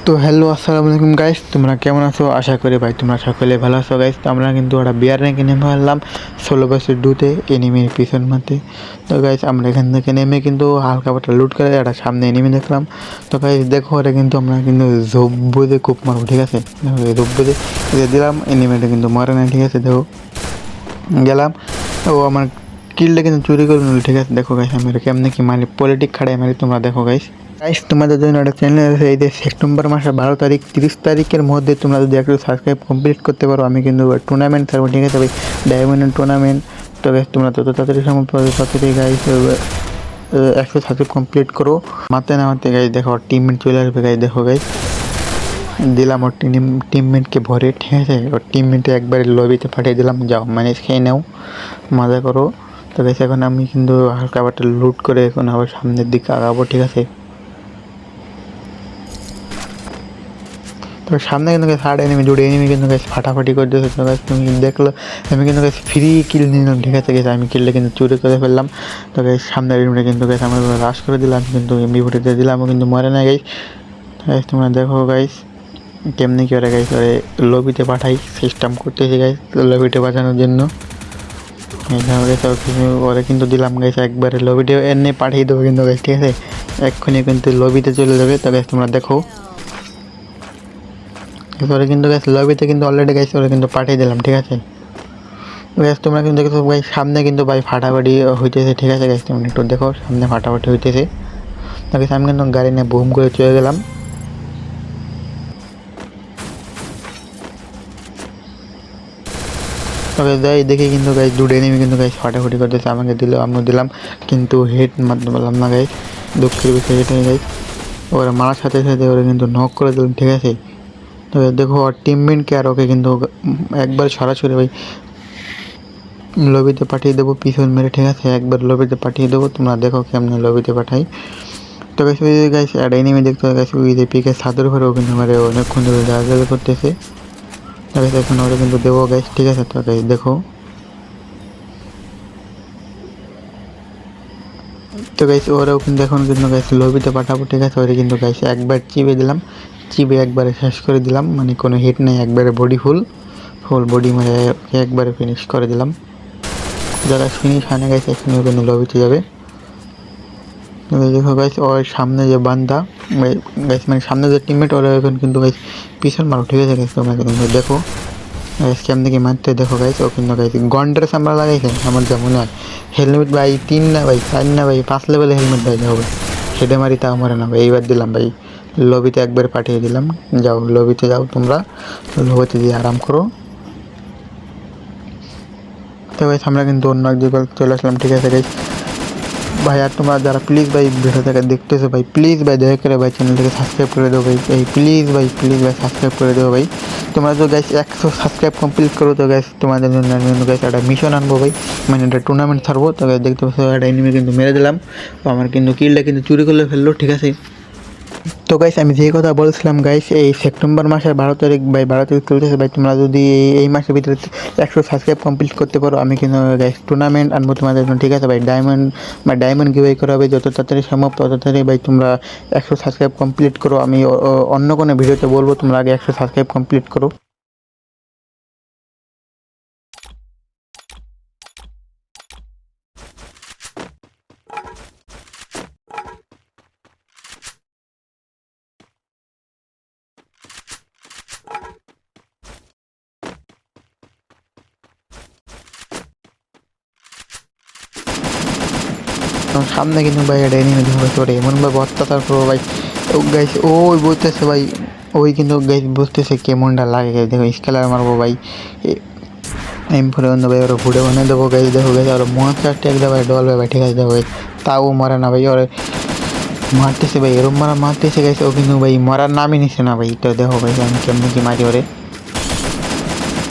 তো হ্যালো আসসালামু আলাইকুম গাইস, তোমরা কেমন আছো? আশা করি ভাই তোমরা সকলে ভালো আছো গাইস। তো আমরা কিন্তু ওরা বিয়ার র্যাঙ্কে নেমে পারলাম 16 এনিমির পিছন মারতে। তো গাইস আমরা এখান থেকে নেমে কিন্তু হালকা পাতলা লুট করে একটা সামনে এনিমি দেখলাম। তো গাইস দেখো ওরা কিন্তু আমরা কিন্তু জব্বুদে খুব মারবো, ঠিক আছে? জব্বুদে দিলাম, এনিমিটা কিন্তু মরে না, ঠিক আছে? দেখো গেলাম, ও আমার কিলটা কিন্তু চুরি করে নিল, ঠিক আছে? দেখো গাইস আমি কেমনে কি মারি, পলিটিক খাড়াই মারি, তোমরা দেখো গাইস। গাইস তোমাদের জন্য একটা চ্যানেল আছে, এই যে সেপ্টেম্বর মাসের 12 তারিখ 30 তারিখের মধ্যে তোমরা যদি একটু সাবস্ক্রাইব কমপ্লিট করতে পারো, আমি কিন্তু টুর্নামেন্ট থাকবো, ঠিক আছে ভাই? Diamond tournament. তো গাইস তোমরা তত তাড়াতাড়ি সম্ভব তাড়াতাড়ি গাইস 100 সাবস্ক্রাইব কমপ্লিট করো। মারতে না মারতে গাইস দেখো টিমমেট চলে আসবে গাইস। দেখো গাইস দিলাম ওর টিমমেটকে ভরে, ঠিক আছে? ওর টিমমেটে একবারে লবিতে পাঠিয়ে দিলাম, যাও ম্যানেজ খেয়ে নাও, মজা করো। তো গাইস এখন আমি কিন্তু হালকা পাটা লুট করে এখন আবার সামনের দিকে আগাবো, ঠিক আছে? তো সামনে কিন্তু থার্ড এনিমি, দুটো এনিমি কিন্তু গাইস ফাটাফাটি করে দিয়েছে। তো গাইস তুমি দেখলো আমি কিন্তু গাইস ফ্রি কিল নিলাম, ঠিক আছে গাইস? আমি কিলটা কিন্তু চুরি করে ফেললাম। তো গাইস সামনের এনিমিটা কিন্তু গাইস আমরা রাশ করে দিলাম, কিন্তু এমবি40 দিয়ে দিলাম, কিন্তু মরে না গাইস। গাইস তোমরা দেখো গাইস কেমনি কি ওরা গাইস ওরে লবিতে পাঠাই, সিস্টেম করতেছি গাইস লবিতে পাঠানোর জন্য। ওরা কিন্তু দিলাম গাইস একবারে লবিতে এনে পাঠিয়ে দেবো কিন্তু গাইস, ঠিক আছে? এক্ষুনি কিন্তু লবিতে চলে যাবে। তো গাইস তোমরা দেখো ওরা কিন্তু গাইস লবিতে কিন্তু অলরেডি গাইস ওরা কিন্তু পাঠিয়ে দিলাম, ঠিক আছে গাইস? তোমরা কিন্তু দেখো ভাই সামনে কিন্তু ভাই ফাটাফাটি হইতেছে, ঠিক আছে গাইস? তোমরা একটু দেখো সামনে ফাটাফাটি হইতেছে। তো গাইস আমি কিন্তু গাড়ি নিয়ে বুম করে চলে গেলাম। তবে যাই দেখি কিন্তু গাইস দুটো এনিমি কিন্তু গাইস ফাটাফাটি করতেছে, আমাকে দিল আমিও দিলাম, কিন্তু হেড মারতে পারলাম না গাইস, দুঃখের বিষয় এটাই গাইস। ওরা মারার সাথে সাথে ওরা কিন্তু নক করে দিলাম, ঠিক আছে? তবে দেখো ওর টিমমেটকে আর ওকে কিন্তু একবার সরাসরি ভাই লবিতে পাঠিয়ে দেবো পিছন মেরে, ঠিক আছে? একবার লবিতে পাঠিয়ে দেবো, তোমরা দেখো কেমনে লবিতে পাঠাই। তো গাইস ওই যে গাইস একটা এনিমি দেখতে হবে গাইস, ওই যে পিকে ছাদের উপরেও কিন্তু আমার অনেকক্ষণ ধরে জায়গা করতেছে। তো গাইস এখন ওরা কিন্তু দেবো গাইস, ঠিক আছে? তো গাইস দেখো, তো গাইস ওরাও কিন্তু এখন কিন্তু গাইস লবিতে পাঠাবো, ঠিক আছে? ওরা কিন্তু গাইস একবার চিপে দিলাম, চিপে একবারে শেষ করে দিলাম, মানে কোনো হিট নেই, একবারে বডি ফুল বডি মানে একবারে ফিনিশ করে দিলাম। যারা ফিনিশ হানে গাইস এখানেও কিন্তু লবিতে যাবে। দেখো গাইস ওর সামনে যে বান্দা গাইস মানে সামনে যে টিমমেট ওরা এখন কিন্তু গাইস পিছন মারো, ঠিক আছে গাইস? তোমরা কিন্তু দেখো গাইস কেমন কি মারতে, দেখো গাইস ও কিন্তু গাইস গন্ডার সামরা লাগাইছে আমার যা মনে হয়। হেলমেট ভাই 3 না ভাই 4 না ভাই 5 লেভেলের হেলমেট ভাই হবে, হেডে মারি তাও মরে না ভাই। এইবার দিলাম ভাই লবিতে একবার পাঠিয়ে দিলাম, যাও লবিতে যাও, তোমরা লবিতে দিয়ে আরাম করো। তো গাইস আমরা কিন্তু অন্য এক জায়গায় চলে আসলাম, ঠিক আছে গাইস? ভাই আর তোমরা যারা প্লিজ ভাই ভিডিও থেকে দেখতেছো ভাই, প্লিজ ভাই দয়া করে ভাই চ্যানেলটাকে সাবস্ক্রাইব করে দেবো ভাই, এই প্লিজ ভাই সাবস্ক্রাইব করে দেবো ভাই। তোমরা তো গাইস 100 সাবস্ক্রাইব কমপ্লিট করো, তো গাইস তোমাদের জন্য গাইস একটা মিশন আনবো ভাই, মানে একটা টুর্নামেন্ট ছাড়বো। তো গাইস দেখতে পাচ্ছ একটা এনিমি কিন্তু মেরে দিলাম, আমার কিন্তু কিলটা কিন্তু চুরি করে ফেললো, ঠিক আছে? তো গাইস আমি যে কথা বলছিলাম গাইস, এই সেপ্টেম্বর মাসের 12 তারিখ ভাই 12 তারিখ চলতেছে ভাই, তোমরা যদি এই মাসের ভিতরে 100 সাবস্ক্রাইব কমপ্লিট করতে পারো, আমি কিন্তু গাইস টুর্নামেন্ট আনবো তোমাদের জন্য, ঠিক আছে ভাই? ডায়মন্ড গিভওয়ে করা হবে, যত তাড়াতাড়ি সম্ভব তত তাড়াতাড়ি ভাই তোমরা 100 সাবস্ক্রাইব কমপ্লিট করো। আমি অন্য কোনো ভিডিওতে বলবো তোমরা আগে 100 সাবস্ক্রাইব কমপ্লিট করো। সামনে কিন্তু ভাই এটা এনিমি ধরে তোরে এমনভাবে অত্যাচার করবো ভাই। ও গাইস ওই বলতেছে ভাই, ওই কিন্তু গাইস বুঝতেছে কেমনটা লাগে গাইস। দেখো স্কেলার মারবো ভাই, M4 ভাই ওরা ঘুরে বানিয়ে দেবো গাইস। দেখো গাইস আর মনস্টার ট্যাগ দেবো ভাই, ডল ভাই ঠিক আছে? দেখো ভাই তাও মরে না ভাই, ওরে মারতেছে ভাই, এরম মারতেছে গাইস, ও কিন্তু ভাই মরার নামই নিচ্ছে না ভাই। তো দেখো ভাই আমি কেমন কি মারি ওরে।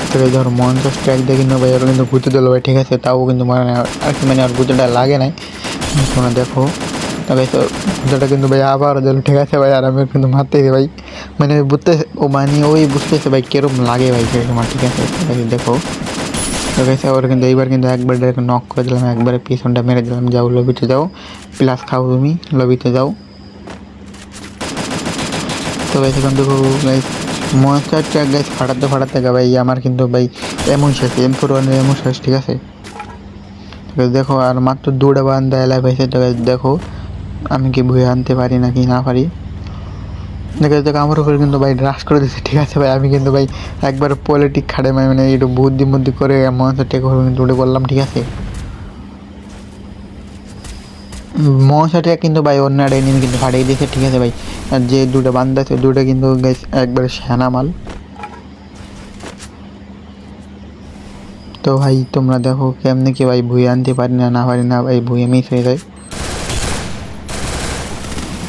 তো ভাই ধরো মনস্টার ট্যাগ দিয়ে কিন্তু ভাই ওরা কিন্তু ঘুরতে দিল ভাই, ঠিক আছে? তাও কিন্তু মারে না আর কি, মানে ওর গুঁতোটা লাগে নাই। তোমরা দেখো তবে তো গুঁতোটা কিন্তু ভাই আবার দিল, ঠিক আছে ভাই? আর আমি কিন্তু মারতেছি ভাই, মানে বুঝতে ও মানে ওই বুঝতেছে ভাই কেরম লাগে ভাই সেরকম, ঠিক আছে? দেখো তো গেছে ওরা কিন্তু এইবার কিন্তু একবার নক করে দিলাম, একবারে পিছনটা মেরে দিলাম, যাও লবিতে যাও, প্লাস খাও তুমি লবিতে যাও। তো তো গাইস এখন দেখো গাইস মনস্টারটা গাইস ফাটাতে ভাই আমার কিন্তু ভাই এমন শেষ M41 এমন শেষ, ঠিক আছে। দেখো আর মাত্র 2টা বান্দা এলাই পাইছে। তো গাইস দেখো আমি কি ভুয়ে আনতে পারি নাকি না পারি। দেখো আমার উপরে কিন্তু ভাই রাশ করে দিচ্ছে, ঠিক আছে ভাই। আমি কিন্তু ভাই একবার পলিটিক খাড়ে মানে একটু বুদ্ধি করে মনস্টারটাকে কিন্তু উঠে পড়লাম, ঠিক আছে। মশাটা কিন্তু ভাই অন্য একটা এনিমি কিন্তু ফাটিয়ে দিয়েছে, ঠিক আছে ভাই। আর যে 2টা বান্দা আছে 2টা কিন্তু গাইস একবারে সেনা মাল। তো ভাই তোমরা দেখো কেমনে কি ভাই ভুয়ে আনতে পারি না পারি না ভাই, ভুয়ে মিস হয়ে যায়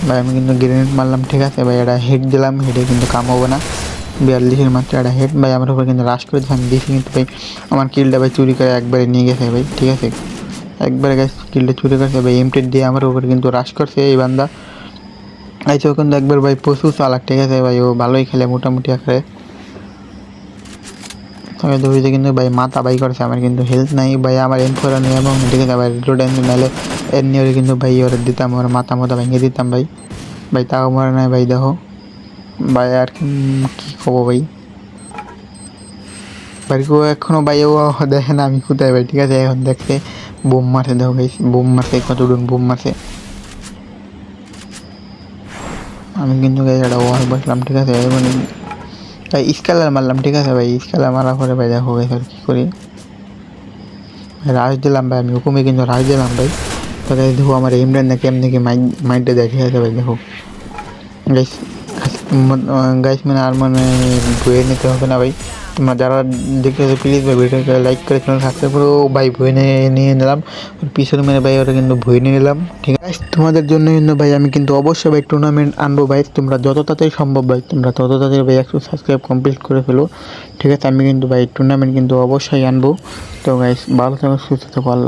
ভাই। আমি কিন্তু গ্রেনেড মারলাম, ঠিক আছে ভাই। এটা হেড দিলাম, হেডে কিন্তু কাম হবে না। 42-এর মাত্র একটা হেড ভাই আমার উপর কিন্তু রাশ করে আমি দিয়েছি, কিন্তু ভাই আমার কিলটা ভাই চুরি করে একবারে নিয়ে গেছে ভাই, ঠিক আছে। একবারে গাইস কিলটা চুরি করছে ভাই, M10 দিয়ে আমার উপর কিন্তু রাশ করছে এই বান্দা। আইসো কিন্তু একবার ভাই প্রচুর চালাক, ঠিক আছে ভাই। ও ভালোই খেলে মোটামুটি আকারে। তবে দৌড়িতে কিন্তু ভাই মাথা বাই করছে। আমার কিন্তু হেলথ নাই ভাই, আমার M41 এবং ঠিক আছে ভাই রিলোড নাহলে এর নিয়ে কিন্তু ভাই ওরা দিতাম, ওর মাথা ভেঙে দিতাম ভাই। ভাই তাও মরে নাই ভাই, দেখো ভাই আর কি খবর ভাই। ভাই কেউ এখনো ভাই ও দেখে না আমি কোথায় ভাই, ঠিক আছে। এখন দেখছে বোম মারছে, দেখো ভাই বোম মারছে, কতটুকু বোম মারছে। আমি কিন্তু একটা ওয়াল বসলাম, ঠিক আছে। মানে ভাই স্কেলার মারলাম, ঠিক আছে ভাই। স্কেলার মারার পরে ভাই দেখো ভাই কী করি, রাশ দিলাম ভাই। আমি হুকুমে কিন্তু রাশ দিলাম ভাই। তো দেখো আমার ইমরান না কেমনি কি মাইন্ডে দেয়, ঠিক আছে ভাই। দেখো গাইস গাইস মানে আর মানে বয়ে নিতে হবে না ভাই। তোমরা যারা দেখতেছো প্লিজ ভাই ভিডিওকে লাইক করে চ্যানেল সাবস্ক্রাইব করো ভাই। ভুয়ে নিয়ে নিলাম পিছনে মেরে ভাই, ওরা কিন্তু ভুয়ে নিয়ে নিলাম, ঠিক আছে। তোমাদের জন্য কিন্তু ভাই আমি কিন্তু অবশ্যই ভাই টুর্নামেন্ট আনবো ভাই। তোমরা যত তাড়াতাড়ি সম্ভব ভাই তোমরা তত তাড়াতাড়ি ভাই 100 সাবস্ক্রাইব কমপ্লিট করে ফেলো, ঠিক আছে। আমি কিন্তু ভাই টুর্নামেন্ট কিন্তু অবশ্যই আনবো। তো গাইস ভালো থাকো, সুস্থ থাকো, আল্লাহ।